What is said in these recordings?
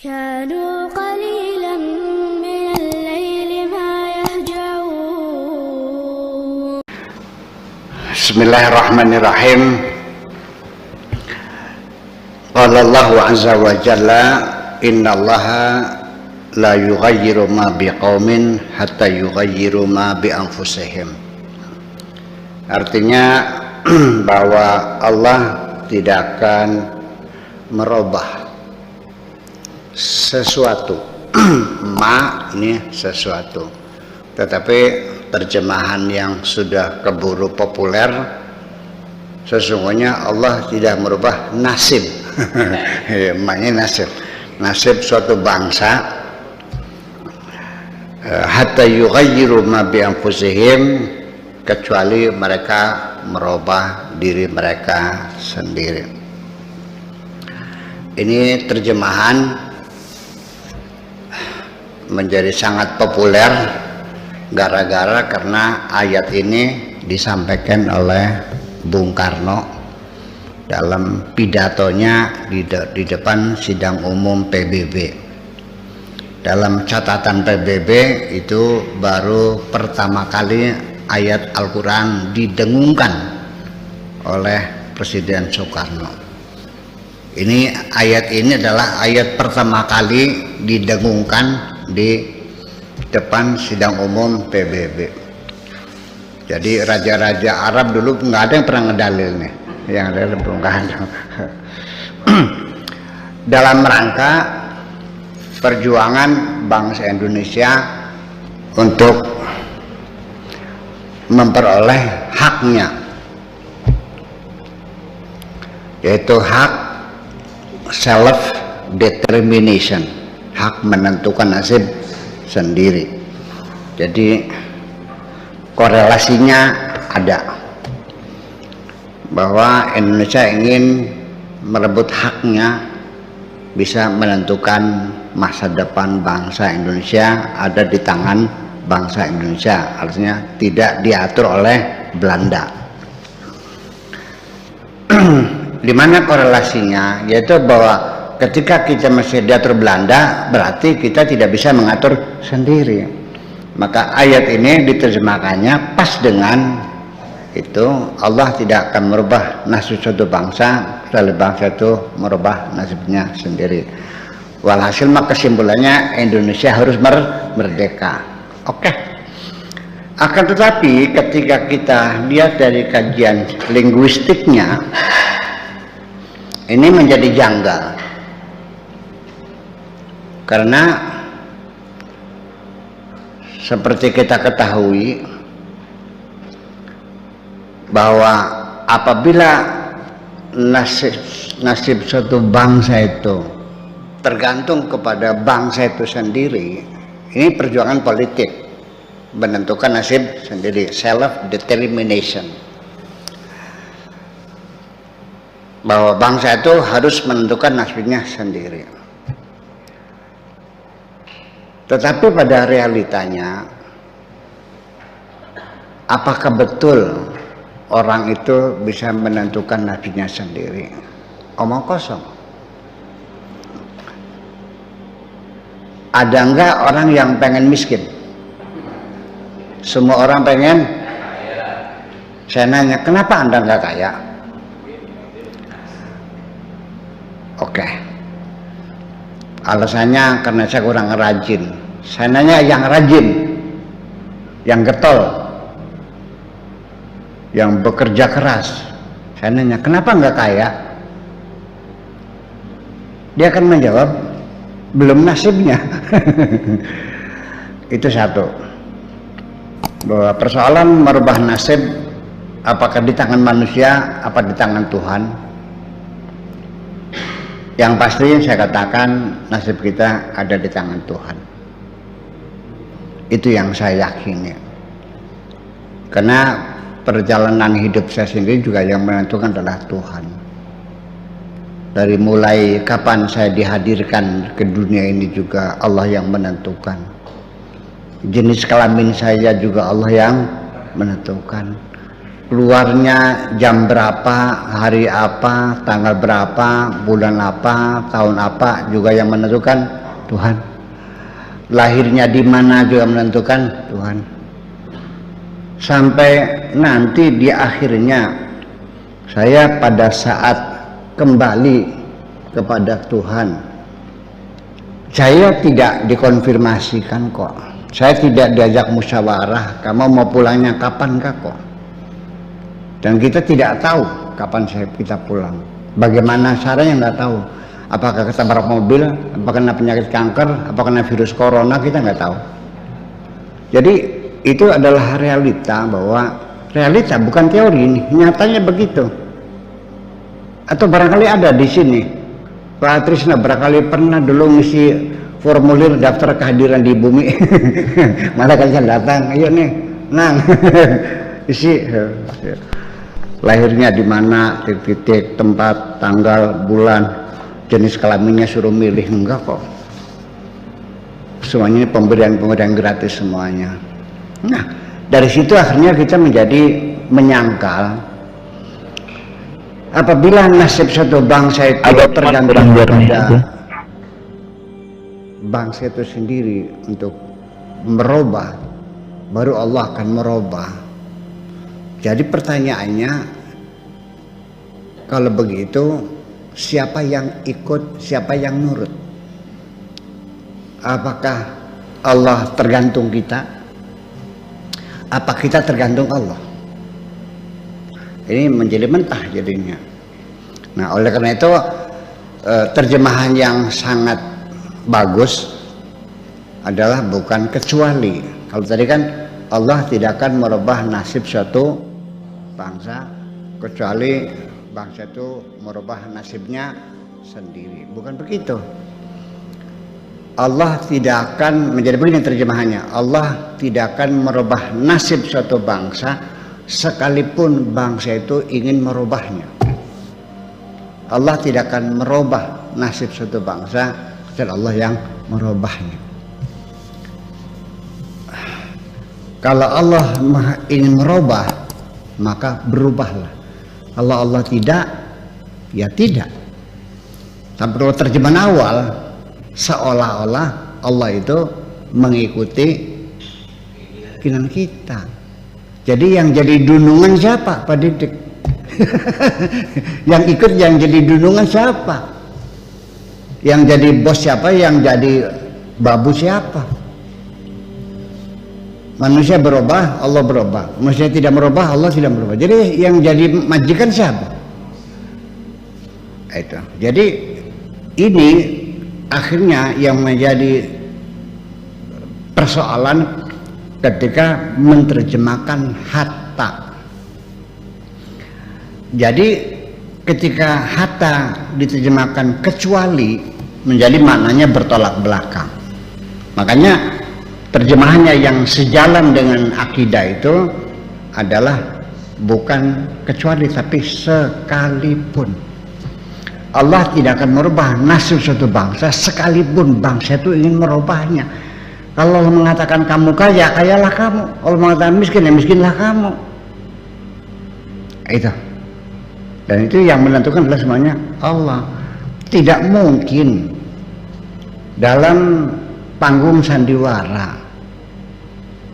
كانوا قليلا من الليل ما يهجعون. Bismillahirrahmanirrahim. Qala Allahu azza wa jalla, innallaha la yughayyiru ma biqaumin hatta yughayyiru ma bi anfusihim. Artinya bahwa Allah tidak akan merubah sesuatu ma ini sesuatu, tetapi terjemahan yang sudah keburu populer, sesungguhnya Allah tidak merubah nasib. Maknanya nasib suatu bangsa, hatta yughayyiru ma bi anfusihim, kecuali mereka merubah diri mereka sendiri. Ini terjemahan menjadi sangat populer gara-gara karena ayat ini disampaikan oleh Bung Karno dalam pidatonya di depan sidang umum PBB. Dalam catatan PBB itu baru pertama kali ayat Al-Quran didengungkan oleh Presiden Soekarno. Ini ayat ini adalah ayat pertama kali didengungkan di depan sidang umum PBB. Jadi raja-raja Arab dulu nggak ada yang pernah ngedalil nih, yang ada belum ada. Dalam rangka perjuangan bangsa Indonesia untuk memperoleh haknya, yaitu hak self determination, hak menentukan nasib sendiri. Jadi korelasinya ada bahwa Indonesia ingin merebut haknya, bisa menentukan masa depan bangsa Indonesia ada di tangan bangsa Indonesia, artinya tidak diatur oleh Belanda. Di mana korelasinya? Yaitu bahwa ketika kita masih diatur Belanda, berarti kita tidak bisa mengatur sendiri. Maka ayat ini diterjemahkannya pas dengan itu, Allah tidak akan merubah nasib suatu bangsa kecuali bangsa itu merubah nasibnya sendiri. Walhasil maka kesimpulannya Indonesia harus merdeka. Oke. Akan tetapi ketika kita lihat dari kajian linguistiknya, ini menjadi janggal. Karena seperti kita ketahui bahwa apabila nasib suatu bangsa itu tergantung kepada bangsa itu sendiri, ini perjuangan politik menentukan nasib sendiri, self determination, bahwa bangsa itu harus menentukan nasibnya sendiri. Tetapi pada realitanya, apakah betul orang itu bisa menentukan nasibnya sendiri? Omong kosong. Ada enggak orang yang pengen miskin? Semua orang pengen. Saya nanya, kenapa Anda enggak kaya? Oke. Alasannya karena saya kurang rajin. Saya nanya yang rajin, yang getol, yang bekerja keras, saya nanya kenapa nggak kaya? Dia akan menjawab belum nasibnya. Itu satu, bahwa persoalan merubah nasib apakah di tangan manusia apa di tangan Tuhan. Yang pasti saya katakan nasib kita ada di tangan Tuhan. Itu yang saya yakini. Karena perjalanan hidup saya sendiri juga yang menentukan adalah Tuhan. Dari mulai kapan saya dihadirkan ke dunia ini juga Allah yang menentukan. Jenis kelamin saya juga Allah yang menentukan. keluarnya jam berapa, hari apa, tanggal berapa, bulan apa, tahun apa juga yang menentukan Tuhan. Lahirnya di mana juga menentukan Tuhan. Sampai nanti di akhirnya saya pada saat kembali kepada Tuhan, saya tidak dikonfirmasikan kok. Saya tidak diajak musyawarah, kamu mau pulangnya kapan kok? Dan kita tidak tahu kapan kita pulang. Bagaimana caranya nggak tahu. Apakah ketabrak mobil, apakah kena penyakit kanker, apakah kena virus corona, kita nggak tahu. Jadi itu adalah realita, bahwa realita bukan teori ini, nyatanya begitu. Atau barangkali ada di sini, Pak Trisna barangkali pernah dulu ngisi formulir daftar kehadiran di bumi. Malah kalian datang, ayo nih, nang, isi. Lahirnya di mana, titik, tempat, tanggal, bulan, jenis kelaminnya suruh milih, enggak kok. Semuanya ini pemberian gratis semuanya. Nah, dari situ akhirnya kita menjadi menyangkal apabila nasib suatu bangsa itu tergantung pada bangsa itu sendiri untuk merubah, baru Allah akan merubah. Jadi pertanyaannya, kalau begitu siapa yang ikut, siapa yang nurut? Apakah Allah tergantung kita? Apa kita tergantung Allah? Ini menjadi mentah jadinya. Nah, oleh karena itu terjemahan yang sangat bagus adalah bukan kecuali. Kalau tadi kan Allah tidak akan merubah nasib suatu bangsa kecuali bangsa itu merubah nasibnya sendiri. Bukan begitu. Allah tidak akan, menjadi begini terjemahannya, Allah tidak akan merubah nasib suatu bangsa sekalipun bangsa itu ingin merubahnya. Allah tidak akan merubah nasib suatu bangsa kecuali Allah yang merubahnya. Kalau Allah ingin merubah, maka berubahlah. Kalau Allah tidak, ya tidak. Sampai terjemahan awal seolah-olah Allah itu mengikuti keinginan kita. Jadi yang jadi dunungan siapa, Pak Didik? Yang ikut yang jadi dunungan siapa? Yang jadi bos siapa? Yang jadi babu siapa? Manusia berubah, Allah berubah. Manusia tidak merubah, Allah tidak berubah. Jadi yang jadi majikan siapa? Itu. Jadi ini akhirnya yang menjadi persoalan ketika menerjemahkan hatta. Jadi ketika hatta diterjemahkan kecuali, menjadi maknanya bertolak belakang. Makanya terjemahannya yang sejalan dengan akidah itu adalah bukan kecuali tapi sekalipun. Allah tidak akan merubah nasib suatu bangsa sekalipun bangsa itu ingin merubahnya. Kalau Allah mengatakan kamu kaya, kayalah kamu. Allah mengatakan miskin, ya miskinlah kamu. Itu. Dan itu yang menentukan adalah semuanya Allah. Tidak mungkin dalam panggung sandiwara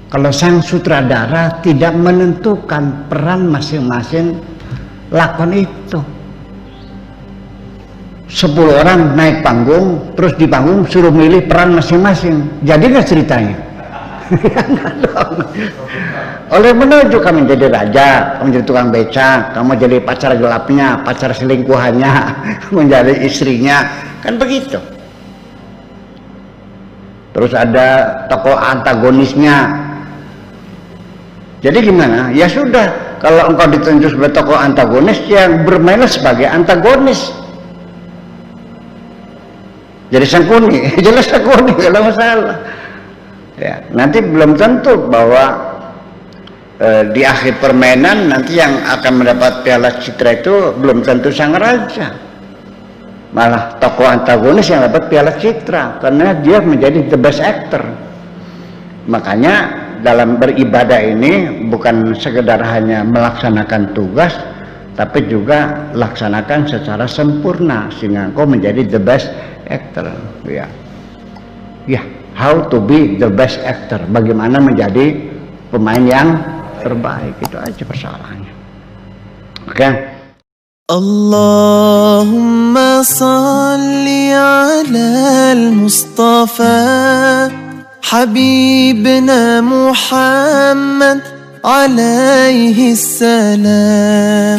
kalau sang sutradara tidak menentukan peran masing-masing lakon itu. 10 orang naik panggung, terus di panggung suruh milih peran masing-masing. Jadi nggak ceritanya? Oleh menuju kamu jadi raja, kamu jadi tukang beca, kamu jadi pacar gelapnya, pacar selingkuhannya, menjadi istrinya, kan begitu. Terus ada tokoh antagonisnya. Jadi gimana? Ya sudah, kalau engkau ditunjuk sebagai tokoh antagonis, yang bermainlah sebagai antagonis. Jadi sangkuni, jelas sangkuni, kalau masalah. Ya, nanti belum tentu bahwa di akhir permainan nanti yang akan mendapat piala citra itu belum tentu sang raja. Malah tokoh antagonis yang dapat piala citra karena dia menjadi the best actor. Makanya dalam beribadah ini bukan sekedar hanya melaksanakan tugas, tapi juga laksanakan secara sempurna sehingga engkau menjadi the best actor. Ya, how to be the best actor, bagaimana menjadi pemain yang terbaik, itu aja persoalannya. Oke. Allahumma salli ala al-Mustafa Habibna Muhammad alaihi salam.